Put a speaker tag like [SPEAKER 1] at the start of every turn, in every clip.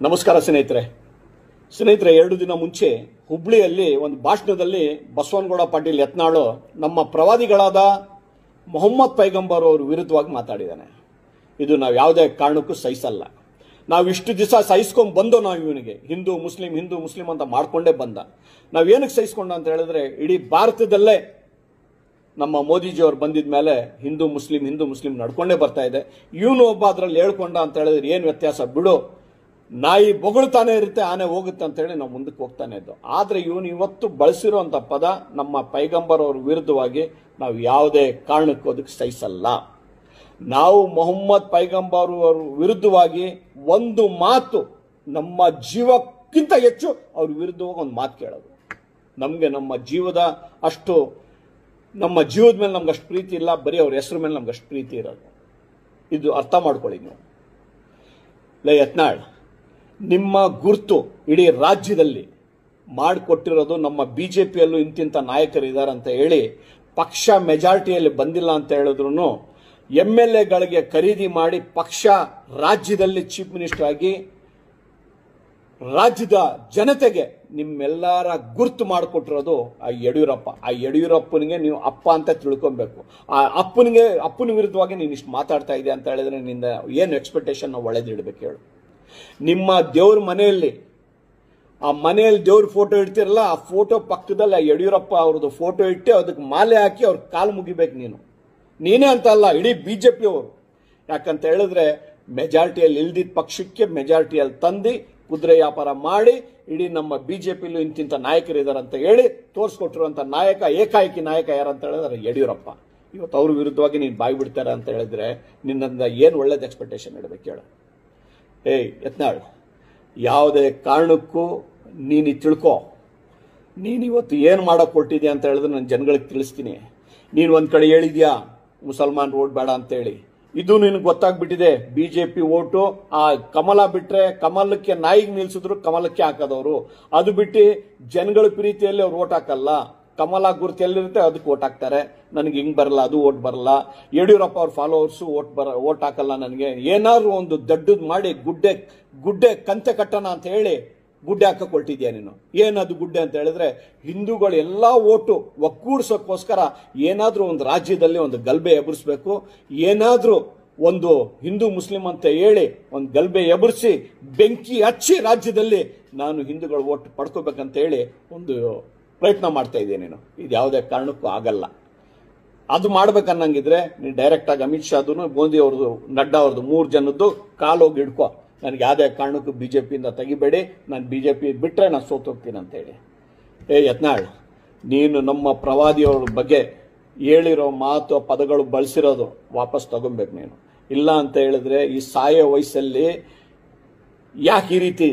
[SPEAKER 1] ನಮಸ್ಕಾರ ಸ್ನೇಹಿತರೆ 2 ದಿನ ಮುಂಚೆ ಹುಬ್ಳಿಯಲ್ಲಿ ಒಂದು ಭಾಷಣದಲ್ಲಿ ಬಸವನಗೌಡ ಪಾಟೀಲ್ ಯತ್ನಾಳು ನಮ್ಮ ಪ್ರವಾದಿಗಳಾದ ಮೊಹಮ್ಮದ್ ಪೈಗಂಬರ್ ಅವರ ವಿರುದ್ಧವಾಗಿ ಮಾತಾಡಿದ್ದಾನೆ. ಇದು ನಾವು ಯಾವುದೇ ಕಾರಣಕ್ಕೂ ಸಹಿಸಲ್ಲ. ನಾವು ಇಷ್ಟು ದಿವಸ ಸಹಿಸ್ಕೊಂಡು ಬಂದೋ, ನಾವು ಇವನಿಗೆ ಹಿಂದೂ ಮುಸ್ಲಿಂ ಅಂತ ಮಾಡ್ಕೊಂಡೇ ಬಂದ. ನಾವೇನಕ್ಕೆ ಸಹಿಸ್ಕೊಂಡ ಅಂತ ಹೇಳಿದ್ರೆ, ಇಡೀ ಭಾರತದಲ್ಲೇ ನಮ್ಮ ಮೋದಿಜಿಯವರು ಬಂದಿದ ಮೇಲೆ ಹಿಂದೂ ಮುಸ್ಲಿಂ ನಡ್ಕೊಂಡೇ ಬರ್ತಾ ಇದೆ. ಇವನು ಒಬ್ಬ ಅದರಲ್ಲಿ ಹೇಳ್ಕೊಂಡ ಅಂತ ಹೇಳಿದ್ರೆ ಏನು ವ್ಯತ್ಯಾಸ ಬಿಡು, ನಾಯಿ ಬೊಗಳ್ತಾನೆ ಇರುತ್ತೆ, ಆನೆ ಹೋಗುತ್ತೆ ಅಂತ ಹೇಳಿ ನಾವು ಮುಂದಕ್ಕೆ ಹೋಗ್ತಾನೆ ಇದ್ದೋ. ಆದ್ರೆ ಇವನು ಇವತ್ತು ಬಳಸಿರುವಂತ ಪದ ನಮ್ಮ ಪೈಗಂಬರ್ ಅವ್ರ ವಿರುದ್ಧವಾಗಿ ನಾವು ಯಾವುದೇ ಕಾರಣಕ್ಕೂ ಅದಕ್ಕೆ ಸಹಿಸಲ್ಲ. ನಾವು ಮೊಹಮ್ಮದ್ ಪೈಗಂಬರ್ ಅವ್ರ ವಿರುದ್ಧವಾಗಿ ಒಂದು ಮಾತು, ನಮ್ಮ ಜೀವಕ್ಕಿಂತ ಹೆಚ್ಚು ಅವ್ರ ವಿರುದ್ಧವಾಗಿ ಒಂದು ಮಾತು ಕೇಳೋದು. ನಮ್ಗೆ ನಮ್ಮ ಜೀವದ ಮೇಲೆ ನಮ್ಗೆ ಅಷ್ಟು ಪ್ರೀತಿ ಇಲ್ಲ, ಬರೀ ಅವ್ರ ಹೆಸರು ಮೇಲೆ ನಮ್ಗೆ ಅಷ್ಟು ಪ್ರೀತಿ ಇರೋದು. ಇದು ಅರ್ಥ ಮಾಡ್ಕೊಳ್ಳಿ ನೀವು. ಯತ್ನಾಳ್, ನಿಮ್ಮ ಗುರ್ತು ಇಡೀ ರಾಜ್ಯದಲ್ಲಿ ಮಾಡಿಕೊಟ್ಟಿರೋದು ನಮ್ಮ ಬಿಜೆಪಿಯಲ್ಲೂ ಇಂತಿಂತ ನಾಯಕರು ಇದ್ದಾರೆ ಅಂತ ಹೇಳಿ, ಪಕ್ಷ ಮೆಜಾರಿಟಿಯಲ್ಲಿ ಬಂದಿಲ್ಲ ಅಂತ ಹೇಳಿದ್ರು MLAಗಳಿಗೆ ಖರೀದಿ ಮಾಡಿ ಪಕ್ಷ ರಾಜ್ಯದಲ್ಲಿ ಚೀಫ್ ಮಿನಿಸ್ಟರ್ ಆಗಿ ರಾಜ್ಯದ ಜನತೆಗೆ ನಿಮ್ಮೆಲ್ಲರ ಗುರ್ತು ಮಾಡಿಕೊಟ್ಟಿರೋದು ಆ ಯಡಿಯೂರಪ್ಪ. ಆ ಯಡಿಯೂರಪ್ಪನಿಗೆ ನೀವು ಅಪ್ಪ ಅಂತ ತಿಳ್ಕೊಬೇಕು. ಆ ಅಪ್ಪನ ವಿರುದ್ಧವಾಗಿ ನೀನು ಇಷ್ಟು ಮಾತಾಡ್ತಾ ಇದೆಯಾ ಅಂತ ಹೇಳಿದ್ರೆ ನಿಂದ ಏನು ಎಕ್ಸ್ಪೆಕ್ಟೇಷನ್ ನಾವು ಒಳೆದಿಡ್ಬೇಕು ಹೇಳು. ನಿಮ್ಮ ದೇವ್ರ ಮನೆಯಲ್ಲಿ, ಆ ಮನೆಯಲ್ಲಿ ದೇವ್ರ ಫೋಟೋ ಇಡ್ತಿರಲ್ಲ, ಆ ಫೋಟೋ ಪಕ್ಕದಲ್ಲಿ ಆ ಯಡಿಯೂರಪ್ಪ ಅವ್ರದ್ದು ಫೋಟೋ ಇಟ್ಟು ಅದಕ್ಕೆ ಮಾಲೆ ಹಾಕಿ ಅವ್ರ ಕಾಲು ಮುಗಿಬೇಕು. ನೀನೇ ಅಂತ ಅಲ್ಲ, ಇಡೀ ಬಿಜೆಪಿ ಅವರು. ಯಾಕಂತ ಹೇಳಿದ್ರೆ ಮೆಜಾರಿಟಿಯಲ್ಲಿ ಇಲ್ದಿದ್ದ ಪಕ್ಷಕ್ಕೆ ಮೆಜಾರಿಟಿಯಲ್ಲಿ ತಂದು ಕುದುರೆ ವ್ಯಾಪಾರ ಮಾಡಿ ಇಡೀ ನಮ್ಮ ಬಿಜೆಪಿಲೂ ಇಂತಿಂತ ನಾಯಕರಿದ್ದಾರೆ ಅಂತ ಹೇಳಿ ತೋರಿಸ್ಕೊಟ್ಟಿರುವಂತ ನಾಯಕ, ಏಕಾಏಕಿ ನಾಯಕ ಯಾರಂತ ಹೇಳಿದ್ರೆ ಯಡಿಯೂರಪ್ಪ. ಇವತ್ತು ಅವ್ರ ವಿರುದ್ಧವಾಗಿ ನೀನು ಬಾಯಿ ಬಿಡ್ತಾರೆ ಅಂತ ಹೇಳಿದ್ರೆ ನಿನ್ನಿಂದ ಏನು ಒಳ್ಳೇದು ಎಕ್ಸ್ಪೆಕ್ಟೇಷನ್ ಇಡಬೇಕು ಹೇಳು. ಯತ್ನಾಳ್, ಯಾವುದೇ ಕಾರಣಕ್ಕೂ ನೀನು ತಿಳ್ಕೊ, ನೀನು ಇವತ್ತು ಏನು ಮಾಡಕ್ ಕೊಟ್ಟಿದ್ಯಾ ಅಂತ ಹೇಳಿದ್ರೆ ನಾನು ಜನಗಳಿಗೆ ತಿಳಿಸ್ತೀನಿ. ನೀನು ಒಂದ್ ಕಡೆ ಹೇಳಿದ್ಯಾ ಮುಸಲ್ಮಾನ್ ಓಟ್ ಬೇಡ ಅಂತ ಹೇಳಿ, ಇದು ನಿನಗೆ ಗೊತ್ತಾಗ್ಬಿಟ್ಟಿದೆ. ಬಿಜೆಪಿ ಓಟು ಆ ಕಮಲ ಬಿಟ್ರೆ, ಕಮಲಕ್ಕೆ ನಾಯಿಗೆ ನಿಲ್ಸಿದ್ರು ಕಮಲಕ್ಕೆ ಹಾಕೋದವರು. ಅದು ಬಿಟ್ಟು ಜನಗಳ ಪ್ರೀತಿಯಲ್ಲಿ ಅವ್ರು ಓಟ್ ಹಾಕಲ್ಲ. ಕಮಲ ಗುರುತು ಎಲ್ಲಿರುತ್ತೆ ಅದಕ್ಕೆ ಓಟ್ ಹಾಕ್ತಾರೆ. ನನಗೆ ಹಿಂಗ್ ಬರಲ್ಲ, ಅದು ಓಟ್ ಬರಲ್ಲ. ಯಡಿಯೂರಪ್ಪ ಅವ್ರ ಫಾಲೋವರ್ಸು ಓಟ್ ಹಾಕಲ್ಲ ನನಗೆ. ಏನಾದ್ರು ಒಂದು ದೊಡ್ಡದ್ ಮಾಡಿ ಗುಡ್ಡೆ ಕಂತೆ ಕಟ್ಟಣ ಅಂತ ಹೇಳಿ ಗುಡ್ಡೆ ಹಾಕಕ್ ಹೊರಟಿದ್ಯಾ ನೀನು. ಏನದು ಗುಡ್ಡೆ ಅಂತ ಹೇಳಿದ್ರೆ, ಹಿಂದೂಗಳು ಎಲ್ಲಾ ಓಟು ಒಕ್ಕೂಡ್ಸೋಕ್ಕೋಸ್ಕರ ಏನಾದ್ರೂ ಒಂದು ರಾಜ್ಯದಲ್ಲಿ ಒಂದು ಗಲ್ಬೆ ಎಬರಿಸ್ಬೇಕು. ಏನಾದ್ರೂ ಒಂದು ಹಿಂದೂ ಮುಸ್ಲಿಂ ಅಂತ ಹೇಳಿ ಒಂದು ಗಲ್ಬೆ ಎಬರಿಸಿ ಬೆಂಕಿ ಹಚ್ಚಿ ರಾಜ್ಯದಲ್ಲಿ ನಾನು ಹಿಂದೂಗಳು ಓಟ್ ಪಡ್ಕೋಬೇಕಂತ ಹೇಳಿ ಒಂದು ಪ್ರಯತ್ನ ಮಾಡ್ತಾ ಇದ್ದೀನಿ ನೀನು. ಇದು ಯಾವುದೇ ಕಾರಣಕ್ಕೂ ಆಗಲ್ಲ. ಅದು ಮಾಡ್ಬೇಕನ್ನಂಗಿದ್ರೆ ನೀನು ಡೈರೆಕ್ಟ್ ಆಗಿ ಅಮಿತ್ ಶಾದು, ಮೋದಿ ಅವ್ರದ್ದು, ನಡ್ಡಾ ಅವ್ರದ್ದು 3 ಜನದ್ದು ಕಾಲೋಗಿ ಹಿಡ್ಕೊ. ನನಗೆ ಯಾವುದೇ ಕಾರಣಕ್ಕೂ ಬಿಜೆಪಿಯಿಂದ ತೆಗಿಬೇಡಿ, ನಾನು ಬಿಜೆಪಿ ಬಿಟ್ರೆ ನಾನು ಸೋತೋಗ್ತೀನಿ ಅಂತ ಹೇಳಿ. ಯತ್ನಾಳ್, ನೀನು ನಮ್ಮ ಪ್ರವಾದಿಯವ್ರ ಬಗ್ಗೆ ಹೇಳಿರೋ ಮಾತು, ಪದಗಳು ಬಳಸಿರೋದು ವಾಪಸ್ ತಗೊಬೇಕು ನೀನು. ಇಲ್ಲ ಅಂತ ಹೇಳಿದ್ರೆ ಈ ಸಾಯೋ ವಯಸ್ಸಲ್ಲಿ ಯಾಕೆ ಈ ರೀತಿ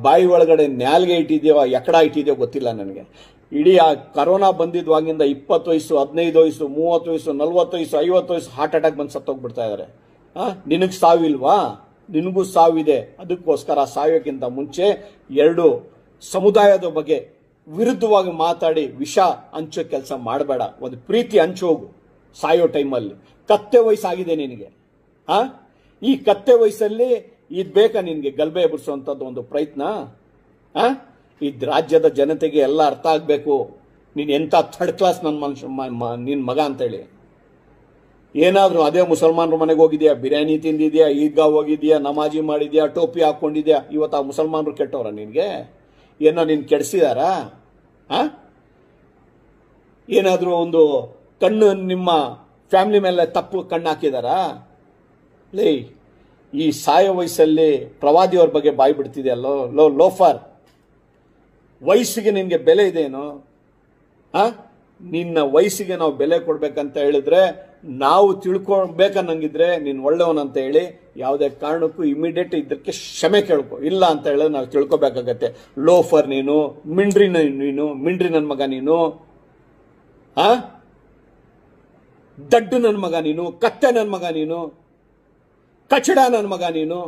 [SPEAKER 1] ಬಾಯಿ ಒಳಗಡೆ ನ್ಯಾಲ್ಗೆ ಇಟ್ಟಿದ್ಯೋ, ಎಕಡ ಇಟ್ಟಿದ್ಯೋ ಗೊತ್ತಿಲ್ಲ ನನಗೆ. ಇಡೀ ಆ ಕರೋನಾ ಬಂದಿದ್ವಾಗಿಂದ 20 ವಯಸ್ಸು, 15 ವಯಸ್ಸು, 30 ವಯಸ್ಸು, 40 ವಯಸ್ಸು, 50 ವಯಸ್ಸು ಹಾರ್ಟ್ ಅಟ್ಯಾಕ್ ಬಂದು ಸತ್ತೋಗ್ಬಿಡ್ತಾ ಇದಾರೆ. ನಿನಗೆ ಸಾವಿಲ್ವಾ? ನಿನಗೂ ಸಾವಿದೆ. ಅದಕ್ಕೋಸ್ಕರ ಸಾಯೋಕ್ಕಿಂತ ಮುಂಚೆ 2 ಸಮುದಾಯದ ಬಗ್ಗೆ ವಿರುದ್ಧವಾಗಿ ಮಾತಾಡಿ ವಿಷ ಹಂಚೋ ಕೆಲಸ ಮಾಡಬೇಡ. ಒಂದು ಪ್ರೀತಿ ಹಂಚೋಗು. ಸಾಯೋ ಟೈಮಲ್ಲಿ ಕತ್ತೆ ವಯಸ್ಸಾಗಿದೆ ನಿನಗೆ. ಈ ಕತ್ತೆ ವಯಸ್ಸಲ್ಲಿ ಇದ್ ಬೇಕಾ ನಿನ್ಗೆ ಗಲ್ಬೆ ಎಬರಿಸುವಂತದ್ದು ಒಂದು ಪ್ರಯತ್ನ? ಈ ರಾಜ್ಯದ ಜನತೆಗೆ ಎಲ್ಲ ಅರ್ಥ ಆಗ್ಬೇಕು, ನೀನ್ ಎಂತ ಥರ್ಡ್ ಕ್ಲಾಸ್ ನಿನ್ ಮಗ ಅಂತೇಳಿ. ಏನಾದ್ರೂ ಅದೇ ಮುಸಲ್ಮಾನರ ಮನೆಗೆ ಹೋಗಿದ್ಯಾ, ಬಿರಿಯಾನಿ ತಿಂದಿದ್ಯಾ, ಈದ್ಗಾ ಹೋಗಿದ್ಯಾ, ನಮಾಜಿ ಮಾಡಿದ್ಯಾ, ಟೋಪಿ ಹಾಕೊಂಡಿದ್ಯಾ, ಇವತ್ತು ಆ ಮುಸಲ್ಮಾನರು ಕೆಟ್ಟವ್ರ ನಿನ್ಗೆ? ಏನೋ ನೀನ್ ಕೆಡಿಸಿದಾರಾ? ಏನಾದ್ರೂ ಒಂದು ಕಣ್ಣು ನಿಮ್ಮ ಫ್ಯಾಮಿಲಿ ಮೇಲೆ ತಪ್ಪು ಕಣ್ಣು ಹಾಕಿದಾರಾ? ಈ ಸಾಯೋ ವಯಸ್ಸಲ್ಲಿ ಪ್ರವಾದಿಯವ್ರ ಬಗ್ಗೆ ಬಾಯಿ ಬಿಡ್ತಿದೆಯಲ್ಲೋ ಲೋಫರ್. ವಯಸ್ಸಿಗೆ ನಿನ್ಗೆ ಬೆಲೆ ಇದೆಯೇನು? ನಿನ್ನ ವಯಸ್ಸಿಗೆ ನಾವು ಬೆಲೆ ಕೊಡ್ಬೇಕಂತ ಹೇಳಿದ್ರೆ, ನಾವು ತಿಳ್ಕೊಳ್ಬೇಕನ್ನಂಗಿದ್ರೆ ನೀನ್ ಒಳ್ಳೆಯವನಂತ ಹೇಳಿ ಯಾವುದೇ ಕಾರಣಕ್ಕೂ ಇಮಿಡಿಯೇಟ್ ಇದಕ್ಕೆ ಕ್ಷಮೆ ಕೇಳ್ಕೊ. ಇಲ್ಲ ಅಂತ ಹೇಳಿದ್ರೆ ನಾವು ತಿಳ್ಕೊಬೇಕಾಗತ್ತೆ. ಲೋಫರ್ ನೀನು, ಮಿಂಡ್ರಿ ನನ್ ಮಗ ನೀನು, ದಡ್ಡು ನನ್ ಮಗ ನೀನು, ಕತ್ತೆ ನನ್ ಮಗ ನೀನು, ಕಚಡ ನನ್ ಮಗ ನೀನು,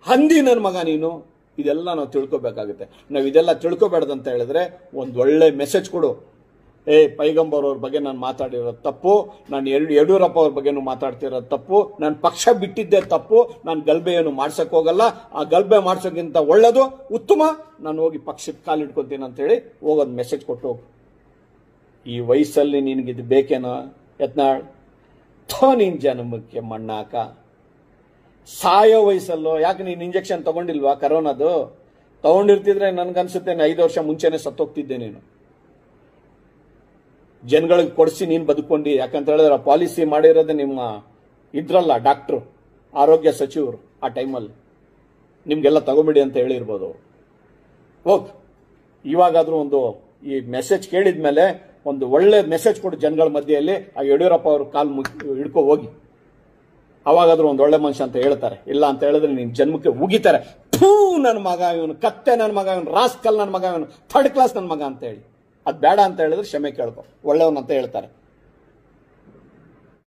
[SPEAKER 1] ಹಂದಿ ನನ್ ಮಗ ನೀನು. ಇದೆಲ್ಲ ನಾವು ತಿಳ್ಕೊಬೇಕಾಗುತ್ತೆ. ನಾವು ಇದೆಲ್ಲ ತಿಳ್ಕೊಬೇಡ್ದಂತ ಹೇಳಿದ್ರೆ ಒಂದು ಒಳ್ಳೆ ಮೆಸೇಜ್ ಕೊಡು. ಪೈಗಂಬರ್ ಅವ್ರ ಬಗ್ಗೆ ನಾನು ಮಾತಾಡಿರೋದು ತಪ್ಪು, ನಾನು ಯಡಿಯೂರಪ್ಪ ಅವ್ರ ಬಗ್ಗೆನೂ ಮಾತಾಡ್ತಿರೋದು ತಪ್ಪು, ನಾನು ಪಕ್ಷ ಬಿಟ್ಟಿದ್ದೆ ತಪ್ಪು, ನಾನು ಗಲ್ಬೆಯನ್ನು ಮಾಡ್ಸಕ್ ಹೋಗಲ್ಲ, ಆ ಗಲ್ಬೆ ಮಾಡ್ಸೋಕ್ಕಿಂತ ಒಳ್ಳೇದು ಉತ್ತಮ ನಾನು ಹೋಗಿ ಪಕ್ಷಕ್ಕೆ ಕಾಲಿಟ್ಕೊತೀನಿ ಅಂತೇಳಿ ಹೋಗೋದು ಮೆಸೇಜ್ ಕೊಟ್ಟು ಹೋಗು. ಈ ವಯಸ್ಸಲ್ಲಿ ನಿನಗಿದು ಬೇಕೇನೋ ಯತ್ನಾಳ್? ನೀನ್ ಜನ್ಮಕ್ಕೆ ಮಣ್ಣಾಕ. ಸಾಯೋ ವಯಸ್ಸಲ್ಲೋ? ಯಾಕೆ ನೀನು ಇಂಜೆಕ್ಷನ್ ತಗೊಂಡಿಲ್ವಾ ಕರೋನಾದು? ತಗೊಂಡಿರ್ತಿದ್ರೆ ನನ್ಗನ್ಸುತ್ತೆ 5 ವರ್ಷ ಮುಂಚೆನೆ ಸತ್ತೋಗ್ತಿದ್ದೆ ನೀನು. ಜನಗಳಿಗೆ ಕೊಡಿಸಿ ನೀನು ಬದುಕೊಂಡು. ಯಾಕಂತ ಹೇಳಿದ್ರೆ ಪಾಲಿಸಿ ಮಾಡಿರೋದೇ ನಿಮ್ಮ ಇದ್ರಲ್ಲ ಡಾಕ್ಟ್ರು, ಆರೋಗ್ಯ ಸಚಿವರು ಆ ಟೈಮಲ್ಲಿ ನಿಮ್ಗೆಲ್ಲ ತಗೊಂಬಿಡಿ ಅಂತ ಹೇಳಿರ್ಬೋದು. ಹೋಗ್, ಇವಾಗಾದ್ರೂ ಒಂದು ಈ ಮೆಸೇಜ್ ಕೇಳಿದ್ಮೇಲೆ ಒಂದು ಒಳ್ಳೆ ಮೆಸೇಜ್ ಕೊಡು ಜನಗಳ ಮಧ್ಯೆಯಲ್ಲಿ. ಆ ಯಡಿಯೂರಪ್ಪ ಅವ್ರ ಕಾಲು ಹಿಡ್ಕೊ ಹೋಗಿ, ಅವಾಗಾದ್ರೂ ಒಂದು ಒಳ್ಳೆ ಮನುಷ್ಯ ಅಂತ ಹೇಳ್ತಾರೆ. ಇಲ್ಲ ಅಂತ ಹೇಳಿದ್ರೆ ನಿನ್ ಜನ್ಮಕ್ಕೆ ಉಗಿತಾರೆ. ನನ್ನ ಮಗ ಇವನು, ಕತ್ತೆ ನನ್ನ ಮಗ ಇವನು, ರಾಸ್ಕಲ್ ನನ್ನ ಮಗ ಇವನು, ಥರ್ಡ್ ಕ್ಲಾಸ್ ನನ್ನ ಮಗ ಅಂತ ಹೇಳಿ. ಅದು ಬೇಡ ಅಂತ ಹೇಳಿದ್ರೆ ಕ್ಷಮೆ ಕೇಳ್ಕೊ, ಒಳ್ಳೆಯವನಂತ ಹೇಳ್ತಾರೆ.